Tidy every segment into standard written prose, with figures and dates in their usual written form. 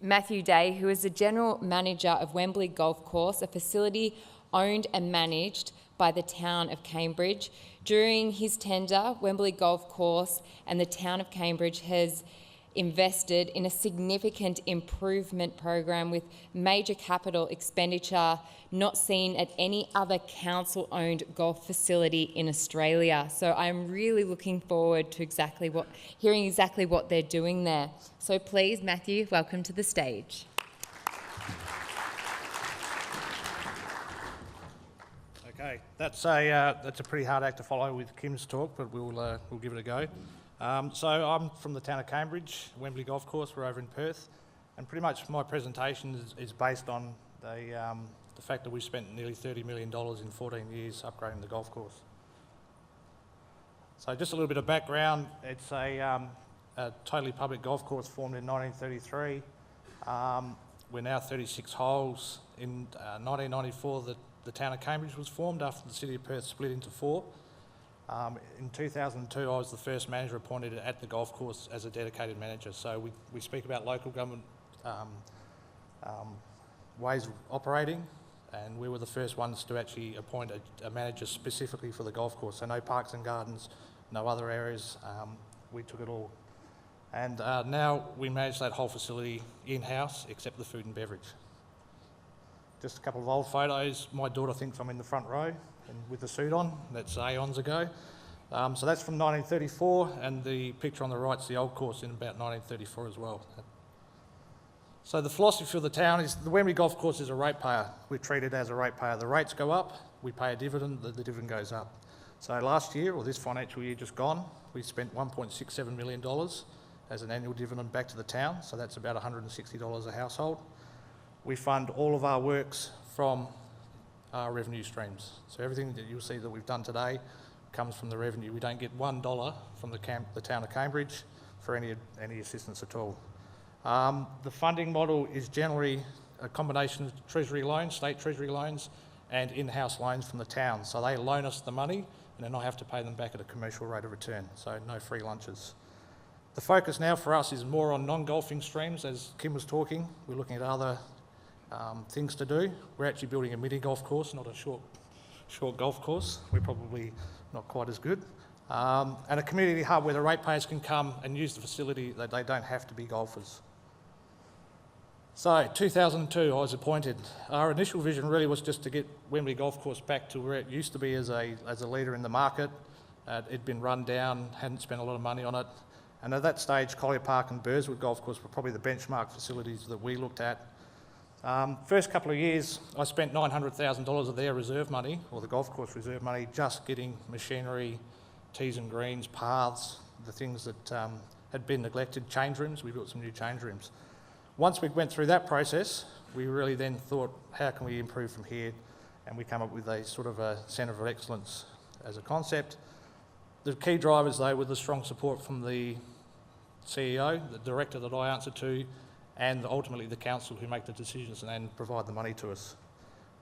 Matthew Day, who is the General Manager of Wembley Golf Course, a facility owned and managed by the town of Cambridge. During his tenure, Wembley Golf Course and the town of Cambridge has invested in a significant improvement program with major capital expenditure not seen at any other council-owned golf facility in Australia. So I'm really looking forward to hearing exactly what they're doing there. So please, Matthew, welcome to the stage. Okay, that's a pretty hard act to follow with Kim's talk, but we'll give it a go. So I'm from the town of Cambridge, Wembley Golf Course. We're over in Perth, and pretty much my presentation is based on the fact that we've spent nearly $30 million in 14 years upgrading the golf course. So just a little bit of background. It's a totally public golf course formed in 1933. We're now 36 holes. In 1994, the town of Cambridge was formed after the city of Perth split into four. In 2002, I was the first manager appointed at the golf course as a dedicated manager. So we speak about local government ways of operating, and we were the first ones to actually appoint a manager specifically for the golf course. So no parks and gardens, no other areas. We took it all. And now we manage that whole facility in-house, except the food and beverage. Just a couple of old photos. My daughter thinks I'm in the front row and with the suit on. That's aeons ago. So that's from 1934, and the picture on the right's the old course in about 1934 as well. So the philosophy of the town is the Wembley Golf Course is a ratepayer. We're treated as a ratepayer. The rates go up, we pay a dividend, the dividend goes up. So last year, or this financial year just gone, we spent $1.67 million as an annual dividend back to the town, so that's about $160 a household. We fund all of our works from our revenue streams. So everything that you'll see that we've done today comes from the revenue. We don't get $1 from the town of Cambridge for any assistance at all. The funding model is generally a combination of Treasury loans, state Treasury loans, and in-house loans from the town. So they loan us the money, and then I have to pay them back at a commercial rate of return, so no free lunches. The focus now for us is more on non-golfing streams. As Kim was talking, we're looking at other things to do. We're actually building a mini golf course, not a short golf course. We're probably not quite as good. And a community hub where the ratepayers can come and use the facility, that they don't have to be golfers. So 2002, I was appointed. Our initial vision really was just to get Wembley Golf Course back to where it used to be as a leader in the market. It'd been run down, hadn't spent a lot of money on it. And at that stage, Collier Park and Burswood Golf Course were probably the benchmark facilities that we looked at. First couple of years, I spent $900,000 of their reserve money, or the golf course reserve money, just getting machinery, tees and greens, paths, the things that had been neglected, change rooms. We built some new change rooms. Once we went through that process, we really then thought, how can we improve from here? And we come up with a sort of a centre of excellence as a concept. The key drivers, though, were the strong support from the CEO, the director that I answer to, and ultimately the council who make the decisions and provide the money to us.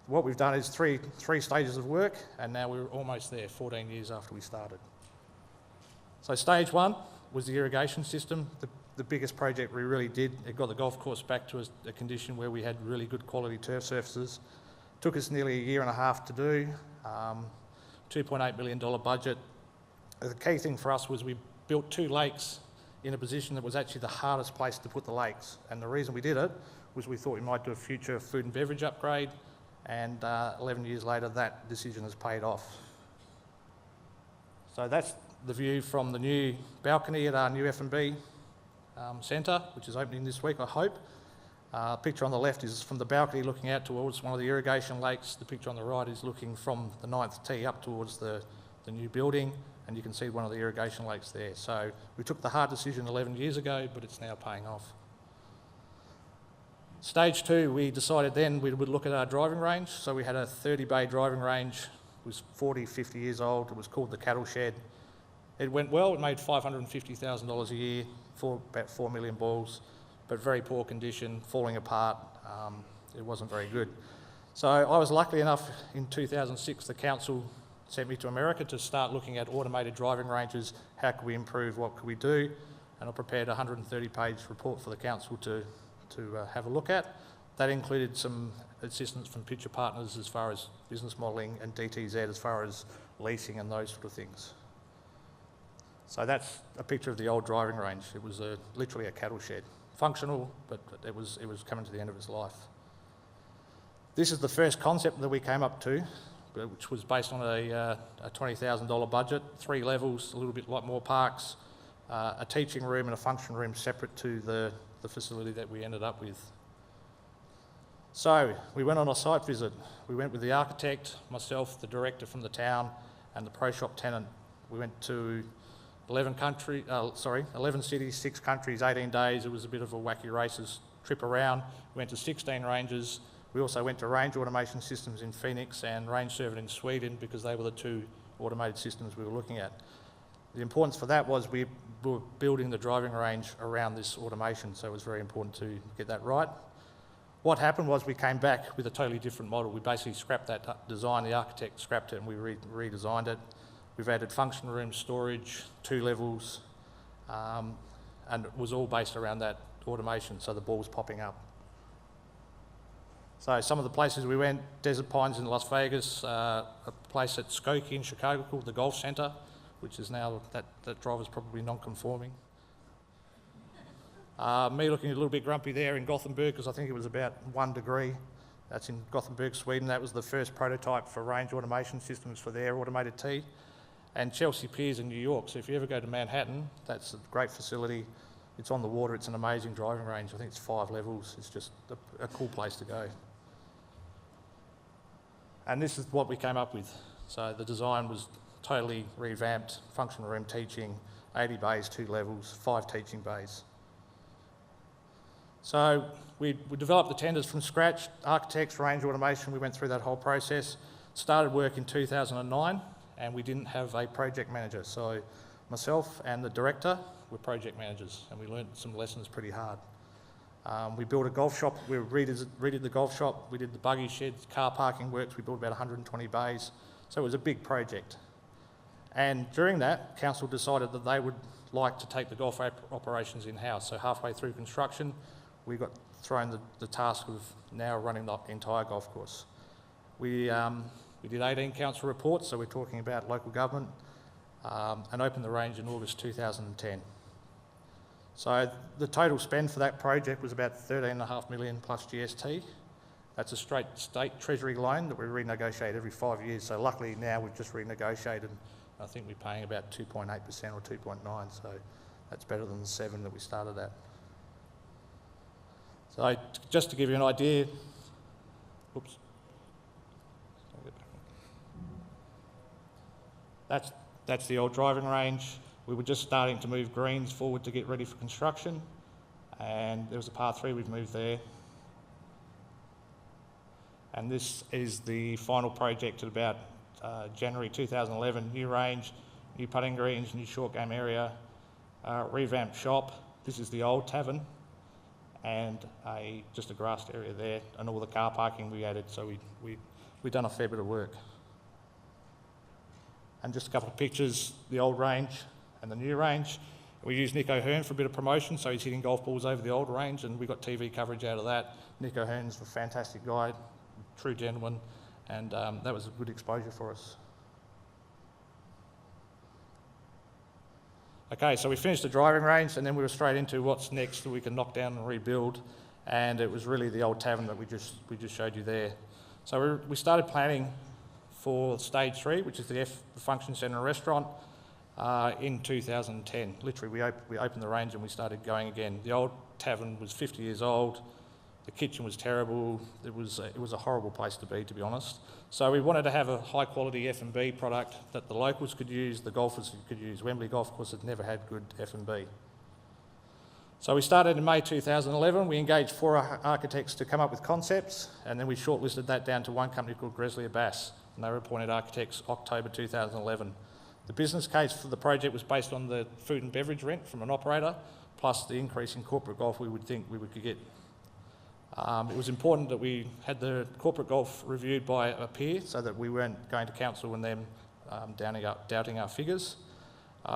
What we've done is three stages of work, and now we're almost there, 14 years after we started. So stage one was the irrigation system, the biggest project we really did. It got the golf course back to a condition where we had really good quality turf surfaces. Took us nearly a year and a half to do, $2.8 million budget. The key thing for us was we built two lakes in a position that was actually the hardest place to put the lakes. And the reason we did it was we thought we might do a future food and beverage upgrade, and 11 years later that decision has paid off. So that's the view from the new balcony at our new F&B centre, which is opening this week, I hope. Picture on the left is from the balcony looking out towards one of the irrigation lakes. The picture on the right is looking from the 9th tee up towards the new building, and you can see one of the irrigation lakes there. So we took the hard decision 11 years ago, but it's now paying off. Stage two, we decided then we would look at our driving range. So we had a 30-bay driving range. It was 40, 50 years old. It was called the Cattle Shed. It went well. It made $550,000 a year for about 4 million balls, but very poor condition, falling apart. It wasn't very good. So I was lucky enough in 2006, the council sent me to America to start looking at automated driving ranges. How could we improve? What could we do? And I prepared a 130-page report for the council to have a look at. That included some assistance from Picture Partners as far as business modelling and DTZ as far as leasing and those sort of things. So that's a picture of the old driving range. It was literally a cattle shed. Functional, but it was coming to the end of its life. This is the first concept that we came up to, which was based on a $20,000 budget, 3 levels, a little bit like more parks, a teaching room and a function room separate to the facility that we ended up with. So we went on a site visit. We went with the architect, myself, the director from the town, and the pro shop tenant. We went to 11 cities, 6 countries, 18 days. It was a bit of a wacky races trip around. We went to 16 ranges. We also went to Range Automation Systems in Phoenix and Range Servant in Sweden because they were the 2 automated systems we were looking at. The importance for that was we were building the driving range around this automation, so it was very important to get that right. What happened was we came back with a totally different model. We basically scrapped that design, the architect scrapped it and we redesigned it. We've added function room, storage, 2 levels, and it was all based around that automation, so the ball's popping up. So some of the places we went, Desert Pines in Las Vegas, a place at Skokie in Chicago called the Golf Centre, which is now, that driver's probably non-conforming. Me looking a little bit grumpy there in Gothenburg because I think it was about 1 degree. That's in Gothenburg, Sweden. That was the first prototype for Range Automation Systems for their automated T. And Chelsea Piers in New York. So if you ever go to Manhattan, that's a great facility. It's on the water. It's an amazing driving range. I think it's 5 levels. It's just a cool place to go. And this is what we came up with. So the design was totally revamped. Function room teaching, 80 bays, 2 levels, 5 teaching bays. So we developed the tenders from scratch, architects, range automation, we went through that whole process. Started work in 2009 and we didn't have a project manager. So myself and the director were project managers and we learned some lessons pretty hard. We built a golf shop, we redid the golf shop, we did the buggy sheds, car parking works, we built about 120 bays. So it was a big project. And during that, council decided that they would like to take the golf operations in-house. So halfway through construction, we got thrown the task of now running the entire golf course. We did 18 council reports, so we're talking about local government, and opened the range in August 2010. So the total spend for that project was about $13.5 million plus GST. That's a straight state treasury loan that we renegotiate every 5 years. So luckily now we've just renegotiated. I think we're paying about 2.8% or 2.9%, so that's better than the 7% that we started at. So just to give you an idea, oops. That's the old driving range. We were just starting to move greens forward to get ready for construction, and there was a par 3, we've moved there. And this is the final project at about January 2011, new range, new putting greens, new short game area, revamped shop. This is the old tavern, and just a grassed area there, and all the car parking we added, so we've done a fair bit of work. And just a couple of pictures, the old range and the new range. We used Nick O'Hearn for a bit of promotion, so he's hitting golf balls over the old range, and we got TV coverage out of that. Nick O'Hearn's a fantastic guy, true gentleman, and that was a good exposure for us. Okay, so we finished the driving range, and then we were straight into what's next that we can knock down and rebuild, and it was really the old tavern that we just showed you there. So we started planning for stage 3, which is the function centre and restaurant, in 2010. Literally, we opened the range and we started going again. The old tavern was 50 years old. The kitchen was terrible. It was a horrible place to be honest. So we wanted to have a high quality F&B product that the locals could use, the golfers could use. Wembley Golf Course had never had good F&B. So we started in May 2011. We engaged 4 architects to come up with concepts, and then we shortlisted that down to one company called Gresley Bass, and they were appointed architects October 2011. The business case for the project was based on the food and beverage rent from an operator, plus the increase in corporate golf we would think we could get. It was important that we had the corporate golf reviewed by a peer so that we weren't going to council and them doubting our figures.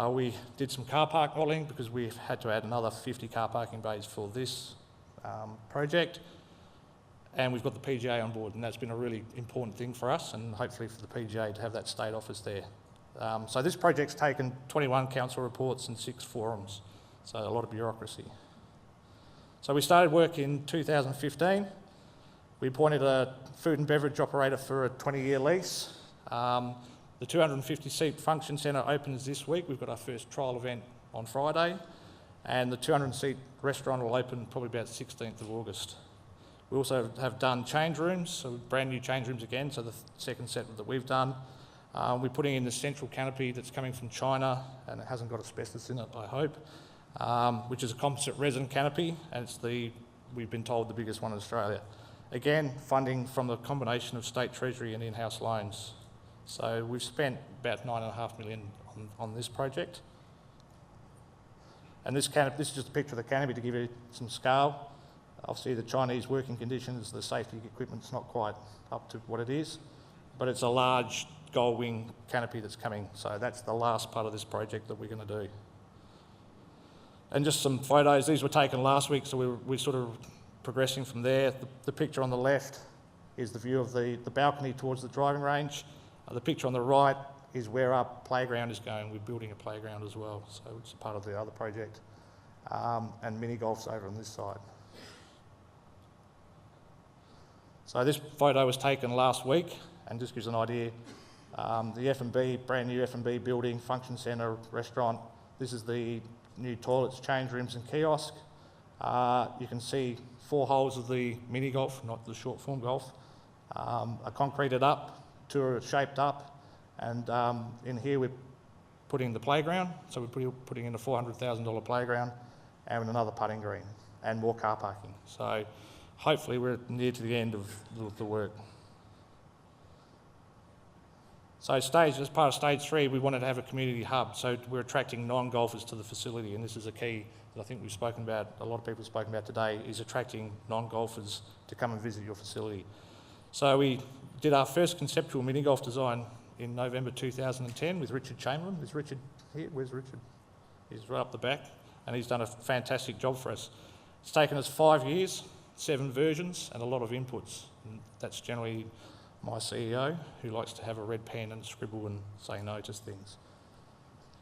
We did some car park modelling because we had to add another 50 car parking bays for this project. And we've got the PGA on board, and that's been a really important thing for us, and hopefully for the PGA to have that state office there. So this project's taken 21 council reports and 6 forums, so a lot of bureaucracy. So we started work in 2015. We appointed a food and beverage operator for a 20-year lease. The 250-seat function centre opens this week. We've got our first trial event on Friday, and the 200-seat restaurant will open probably about 16th of August. We also have done change rooms, so brand new change rooms again, so the second set that we've done. We're putting in the central canopy that's coming from China, and it hasn't got asbestos in it, I hope, which is a composite resin canopy, and it's we've been told, the biggest one in Australia. Again, funding from the combination of State Treasury and in-house loans. So we've spent about $9.5 million on this project. And this is just a picture of the canopy to give you some scale. Obviously, the Chinese working conditions, the safety equipment's not quite up to what it is, but it's a large gold wing canopy that's coming. So that's the last part of this project that we're going to do. And just some photos. These were taken last week, so we're sort of progressing from there. The picture on the left is the view of the balcony towards the driving range. The picture on the right is where our playground is going. We're building a playground as well, so it's part of the other project. And mini golf's over on this side. So this photo was taken last week, and just gives an idea. The F&B, brand new F&B building, function centre, restaurant. This is the new toilets, change rooms and kiosk. You can see 4 holes of the mini golf, not the short form golf, are concreted up, 2 are shaped up, and in here we're putting the playground. So we're putting in a $400,000 playground and another putting green and more car parking. So hopefully we're near to the end of the work. So as part of stage 3, we wanted to have a community hub. So we're attracting non-golfers to the facility, and this is a key that I think we've spoken about, a lot of people have spoken about today, is attracting non-golfers to come and visit your facility. So we did our first conceptual mini golf design in November 2010 with Richard Chamberlain. Is Richard here? Where's Richard? He's right up the back, and he's done a fantastic job for us. It's taken us 5 years, 7 versions, and a lot of inputs. And that's generally my CEO, who likes to have a red pen and scribble and say no to things.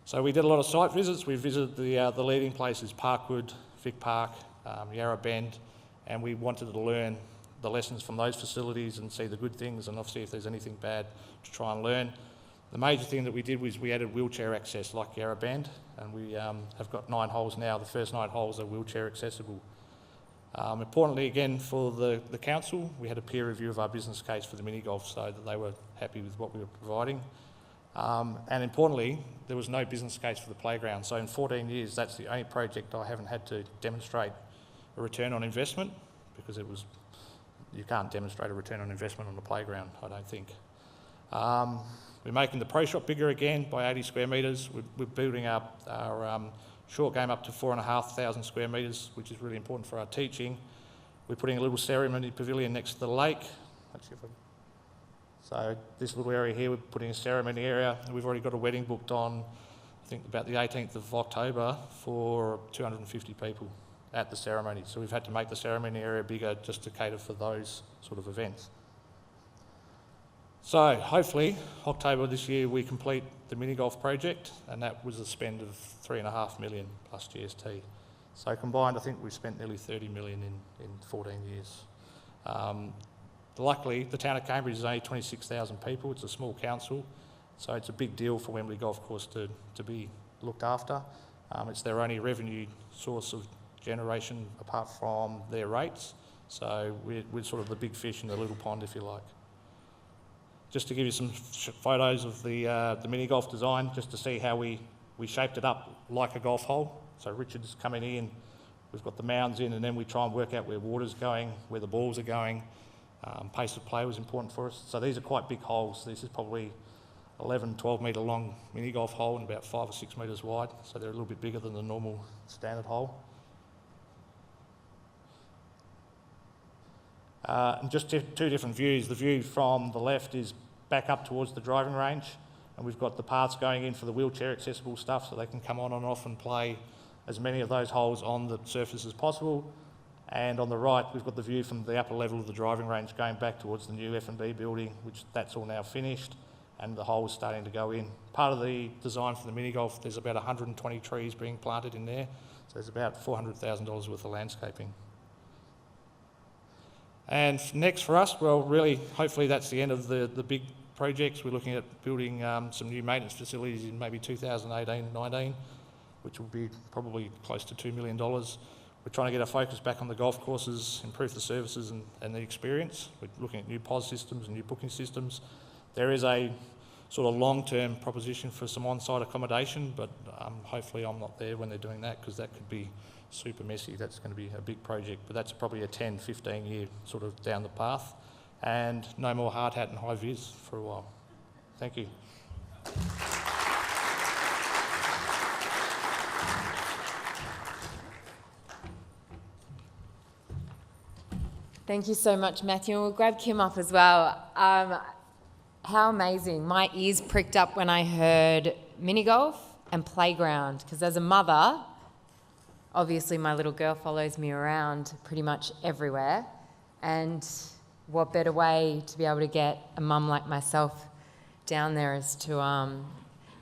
So we did a lot of site visits. We visited the leading places, Parkwood, Vic Park, Yarra Bend, and we wanted to learn the lessons from those facilities and see the good things, and obviously if there's anything bad to try and learn. The major thing that we did was we added wheelchair access like Yarra Bend, and we have got 9 holes now. The first 9 holes are wheelchair accessible. Importantly, again, for the council, we had a peer review of our business case for the mini golf so that they were happy with what we were providing. And importantly, there was no business case for the playground. So in 14 years, that's the only project I haven't had to demonstrate a return on investment, because you can't demonstrate a return on investment on the playground, I don't think. We're making the pro shop bigger again by 80 square metres. We're building up our short game up to 4,500 square metres, which is really important for our teaching. We're putting a little ceremony pavilion next to the lake. So this little area here, we're putting a ceremony area. We've already got a wedding booked on, I think about the 18th of October for 250 people at the ceremony. So we've had to make the ceremony area bigger just to cater for those sort of events. So hopefully, October this year, we complete the mini golf project, and that was a spend of $3.5 million plus GST. So combined, I think we've spent nearly $30 million in 14 years. Luckily, the town of Cambridge is only 26,000 people. It's a small council, so it's a big deal for Wembley Golf Course to be looked after. It's their only revenue source of generation apart from their rates. So we're sort of the big fish in the little pond, if you like. Just to give you some photos of the mini golf design, just to see how we shaped it up like a golf hole. So Richard's coming in, we've got the mounds in, and then we try and work out where water's going, where the balls are going. Pace of play was important for us. So these are quite big holes. This is probably 11, 12 metre long mini golf hole and about 5 or 6 metres wide. So they're a little bit bigger than the normal standard hole. And just 2 different views. The view from the left is back up towards the driving range, and we've got the paths going in for the wheelchair accessible stuff so they can come on and off and play as many of those holes on the surface as possible. And on the right, we've got the view from the upper level of the driving range going back towards the new F&B building, which that's all now finished, and the hole is starting to go in. Part of the design for the mini golf, there's about 120 trees being planted in there, so there's about $400,000 worth of landscaping. And next for us, well, really, hopefully that's the end of the big projects. We're looking at building some new maintenance facilities in maybe 2018-19, which will be probably close to $2 million. We're trying to get our focus back on the golf courses, improve the services and the experience. We're looking at new POS systems and new booking systems. There is a sort of long-term proposition for some on-site accommodation, but hopefully I'm not there when they're doing that, because that could be super messy. That's going to be a big project, but that's probably a 10, 15 year sort of down the path. And no more hard hat and high vis for a while. Thank you. Thank you so much, Matthew. And we'll grab Kim up as well. How amazing. My ears pricked up when I heard mini golf and playground, because as a mother, obviously my little girl follows me around pretty much everywhere. And what better way to be able to get a mum like myself down there is to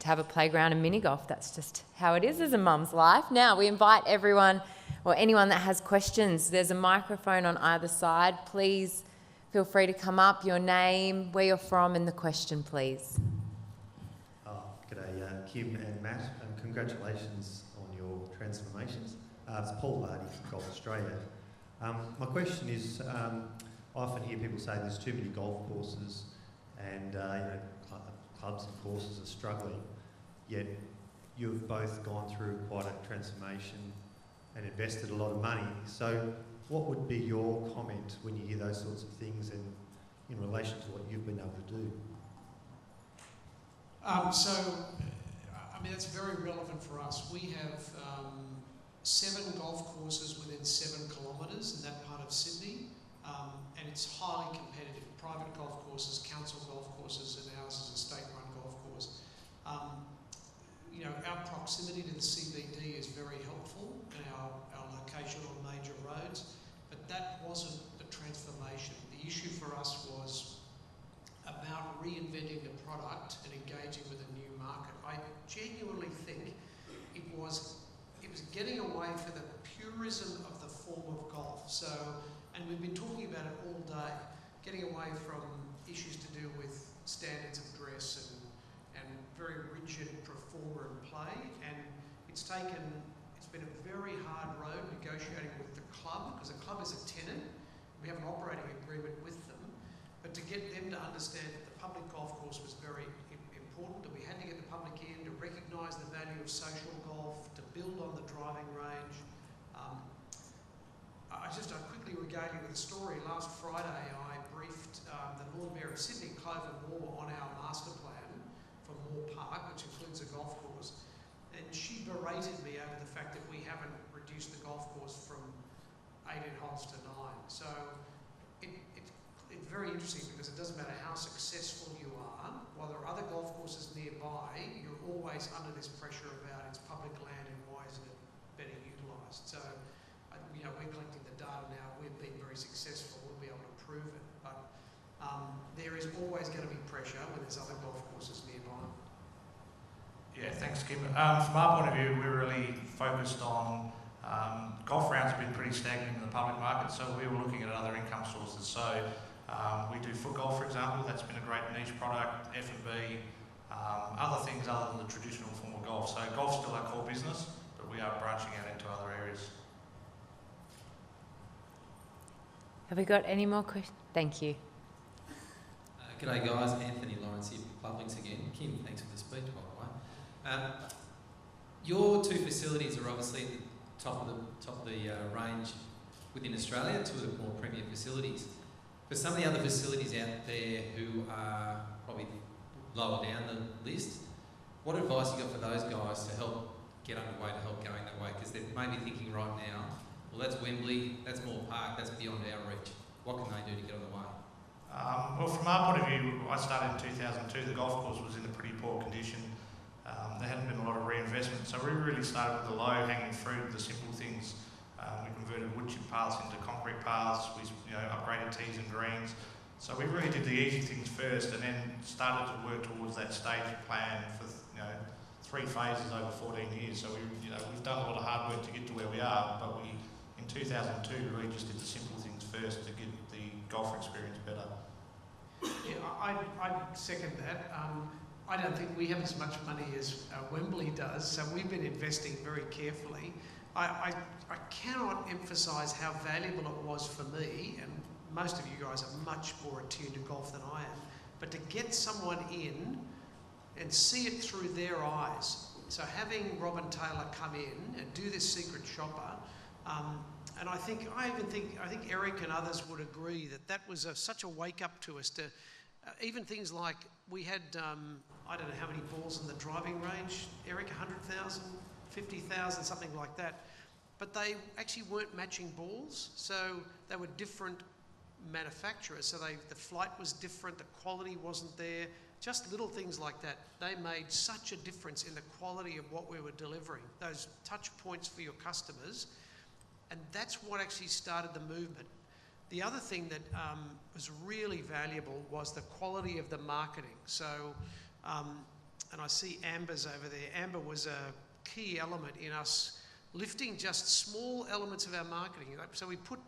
have a playground and mini golf. That's just how it is as a mum's life. Now we invite everyone or anyone that has questions. There's a microphone on either side. Please feel free to come up, your name, where you're from, and the question, please. G'day, Kim and Matt, and congratulations on your transformations. It's Paul Hardy from Golf Australia. My question is, I often hear people say there's too many golf courses and clubs and courses are struggling, yet you've both gone through quite a transformation and invested a lot of money. So what would be your comment when you hear those sorts of things and in relation to what you've been able to do? That's very relevant for us. We have 7 golf courses within 7 kilometres in that part of Sydney, and it's highly competitive. Private golf courses, council golf courses, and ours is a state-run golf course. Our proximity to the CBD is very helpful, and our location on major roads, but that wasn't the transformation. The issue for us was about reinventing the product and engaging with a new market. I genuinely think it was getting away from the purism of the form of golf. So, and we've been talking about it all day, getting away from issues to do with standards of dress and very rigid performer and play. And it's been a very hard road negotiating with the club, because the club is a tenant. We have an operating agreement with them, but to get them to understand that the public golf course was very important, that we had to get the public in, to recognise the value of social golf, to build on the driving range. I'll quickly regale you with a story. Last Friday I briefed the Lord Mayor of Sydney, Clover Moore, on our master plan for Moore Park, which includes a golf course, and she berated me over the fact that we haven't reduced the golf course from 18 holes to 9. So it's very interesting, because it doesn't matter how successful you are, while there are other golf courses nearby, you're always under this pressure about its public land and why isn't it better utilised. So we're collecting the data now. We've been very successful. We'll be able to prove it, but there is always going to be pressure when there's other golf courses nearby. Yeah, thanks, Kim. From our point of view, we're really focused on golf rounds have been pretty stagnant in the public market, so we were looking at other income sources. So we do foot golf, for example. That's been a great niche product. F&B, other things other than the traditional form of golf. So golf's still our core business, but we are branching out into other areas. Have we got any more questions? Thank you. G'day guys, Anthony Lawrence here from Publix again. Kim, thanks for the speech, by the way. Your 2 facilities are obviously at the top of the range within Australia, 2 of the more premier facilities. For some of the other facilities out there who are probably lower down the list, what advice you got for those guys to help get underway, to help going that way? Because they may be thinking right now, well, that's Wembley, that's Moore Park, that's beyond our reach. What can they do to get on the way? Well, from our point of view, I started in 2002. The golf course was in a pretty poor condition. There hadn't been a lot of reinvestment, so we really started with the low-hanging fruit, the simple things. We can converted wood chip paths into concrete paths. We upgraded tees and greens. So we really did the easy things first, and then started to work towards that stage plan for 3 phases over 14 years. So we've done a lot of hard work to get to where we are, but we in 2002 really just did the simple things first to get the golfer experience better. Yeah, I second that. I don't think we have as much money as Wembley does, so we've been investing very carefully. I cannot emphasise how valuable it was for me, and most of you guys are much more attuned to golf than I am, but to get someone in and see it through their eyes. So having Robin Taylor come in and do this secret shopper, and I think Eric and others would agree that was such a wake up to us to even things like we had, I don't know how many balls in the driving range, Eric, 100,000, 50,000, something like that. But they actually weren't matching balls, so they were different manufacturers. So the flight was different, the quality wasn't there, just little things like that. They made such a difference in the quality of what we were delivering, those touch points for your customers. And that's what actually started the movement. The other thing that was really valuable was the quality of the marketing. So, and I see Amber's over there. Amber was a key element in us lifting just small elements of our marketing. So we put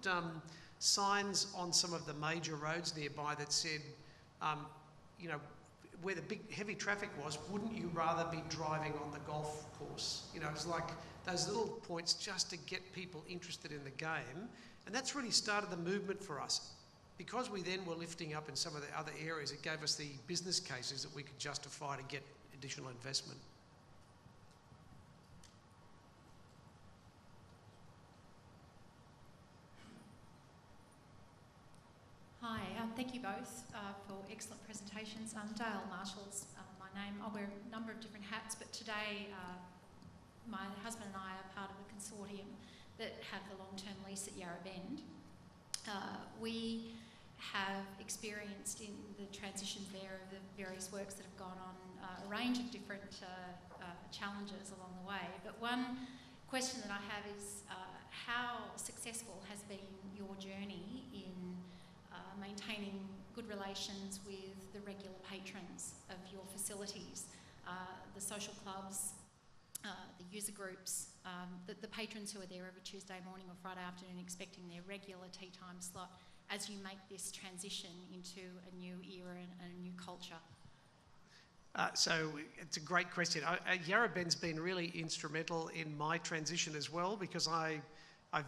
signs on some of the major roads nearby that said, where the big heavy traffic was, wouldn't you rather be driving on the golf course? It's like those little points just to get people interested in the game. And that's really started the movement for us. Because we then were lifting up in some of the other areas, it gave us the business cases that we could justify to get additional investment. Hi, thank you both for excellent presentations. Dale Marshall's my name. I wear a number of different hats, but today my husband and I are part of a consortium that have the long-term lease at Yarra Bend. We have experienced in the transitions there of the various works that have gone on a range of different challenges along the way. But one question that I have is how successful has been your journey in maintaining good relations with the regular patrons of your facilities, the social clubs, the user groups, the patrons who are there every Tuesday morning or Friday afternoon expecting their regular tea time slot as you make this transition into a new era and a new culture? So it's a great question. Yarra Bend's been really instrumental in my transition as well, because I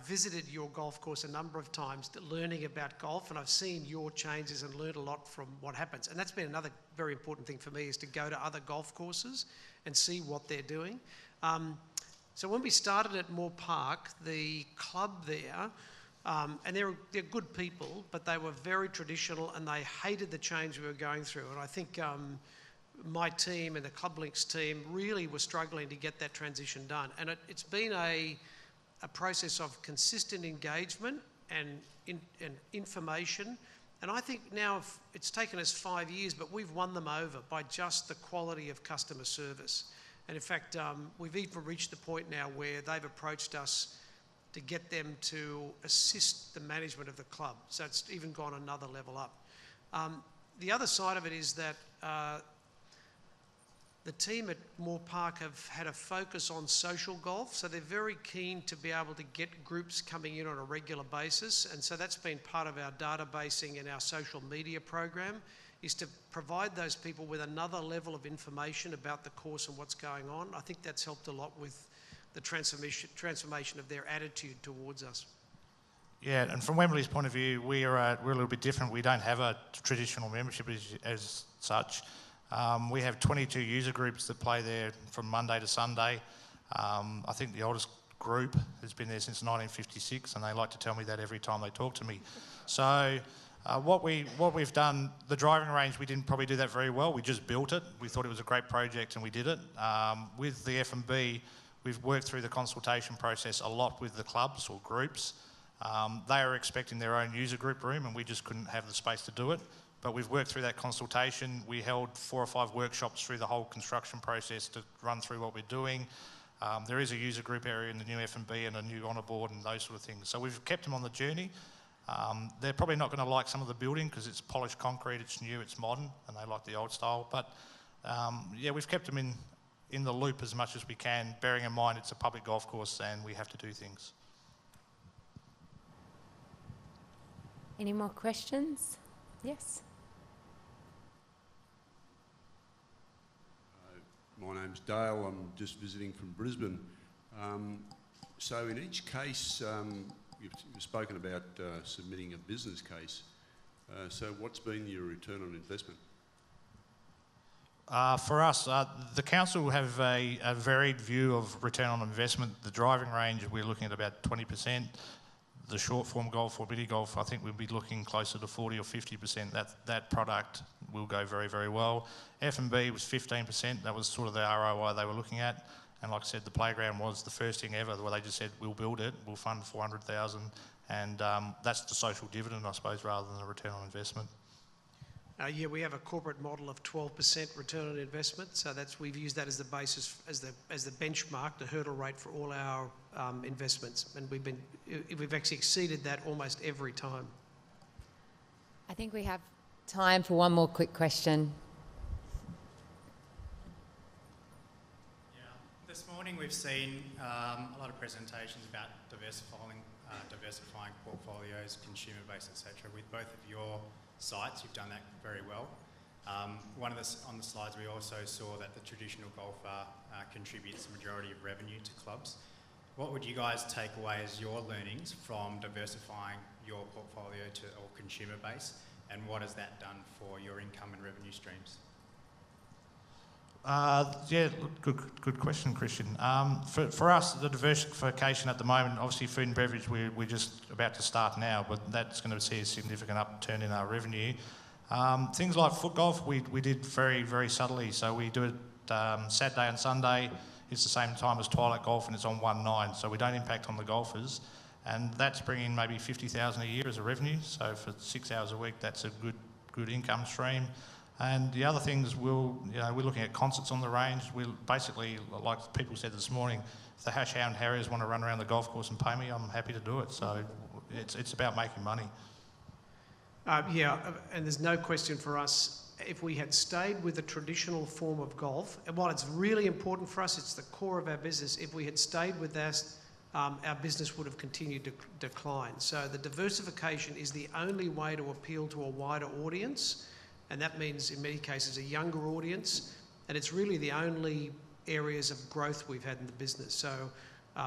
visited your golf course a number of times learning about golf, and I've seen your changes and learned a lot from what happens. And that's been another very important thing for me, is to go to other golf courses and see what they're doing. So when we started at Moore Park, the club there, and they're good people, but they were very traditional and they hated the change we were going through. And I think my team and the Club Links team really were struggling to get that transition done. And it's been a process of consistent engagement and information. And I think now it's taken us 5 years, but we've won them over by just the quality of customer service. And in fact, we've even reached the point now where they've approached us to get them to assist the management of the club. So it's even gone another level up. The other side of it is that the team at Moore Park have had a focus on social golf, so they're very keen to be able to get groups coming in on a regular basis, and so that's been part of our databasing and our social media program, is to provide those people with another level of information about the course and what's going on. I think that's helped a lot with the transformation of their attitude towards us. Yeah, and from Wembley's point of view, we're a little bit different. We don't have a traditional membership as such. We have 22 user groups that play there from Monday to Sunday. I think the oldest group has been there since 1956, and they like to tell me that every time they talk to me. So what we've done, the driving range, we didn't probably do that very well. We just built it. We thought it was a great project and we did it. With the F&B, we've worked through the consultation process a lot with the clubs or groups. They are expecting their own user group room, and we just couldn't have the space to do it. But we've worked through that consultation. We held 4 or 5 workshops through the whole construction process to run through what we're doing. There is a user group area in the new F&B and a new honour board and those sort of things. So we've kept them on the journey. They're probably not going to like some of the building because it's polished concrete, it's new, it's modern, and they like the old style. But yeah, we've kept them in the loop as much as we can, bearing in mind it's a public golf course and we have to do things. Any more questions? Yes. My name's Dale. I'm just visiting from Brisbane. So in each case, you've spoken about submitting a business case. So what's been your return on investment? For us, the council have a varied view of return on investment. The driving range, we're looking at about 20%. The short form golf or mini golf, I think we'll be looking closer to 40 or 50%. That product will go very, very well. F&B was 15%. That was sort of the ROI they were looking at. And like I said, the playground was the first thing ever where they just said, we'll build it, we'll fund 400,000. And that's the social dividend, I suppose, rather than the return on investment. Yeah, we have a corporate model of 12% return on investment, so we've used that as the basis, as the benchmark, the hurdle rate for all our investments, and we've actually exceeded that almost every time. I think we have time for one more quick question. Yeah, this morning we've seen a lot of presentations about diversifying portfolios, consumer base, etc. With both of your sites, you've done that very well. On the slides, we also saw that the traditional golfer contributes the majority of revenue to clubs. What would you guys take away as your learnings from diversifying your portfolio or consumer base, and what has that done for your income and revenue streams? Yeah, good question, Christian. For us, the diversification at the moment, obviously food and beverage, we're just about to start now, but that's going to see a significant upturn in our revenue. Things like foot golf, we did very, very subtly. So we do it Saturday and Sunday. It's the same time as Twilight Golf and it's on 1/9, so we don't impact on the golfers. And that's bringing maybe 50,000 a year as a revenue. So for 6 hours a week, that's a good income stream. And the other things, we're looking at concerts on the range. We'll basically, like people said this morning, if the Hashhound Harriers want to run around the golf course and pay me, I'm happy to do it. So it's about making money. Yeah, and there's no question for us, if we had stayed with the traditional form of golf, and while it's really important for us, it's the core of our business, if we had stayed with that, our business would have continued to decline. So the diversification is the only way to appeal to a wider audience, and that means in many cases a younger audience, and it's really the only areas of growth we've had in the business. So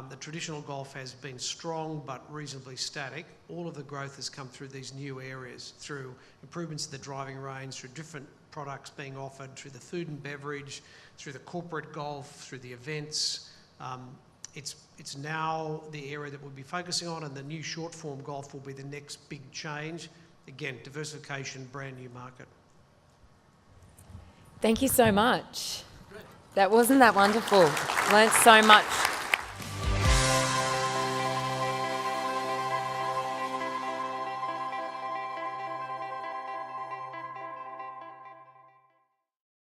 the traditional golf has been strong but reasonably static. All of the growth has come through these new areas, through improvements to the driving range, through different products being offered, through the food and beverage, through the corporate golf, through the events. It's now the area that we'll be focusing on, and the new short form golf will be the next big change. Again, diversification, brand new market. Thank you so much. Wasn't that wonderful? Learned so much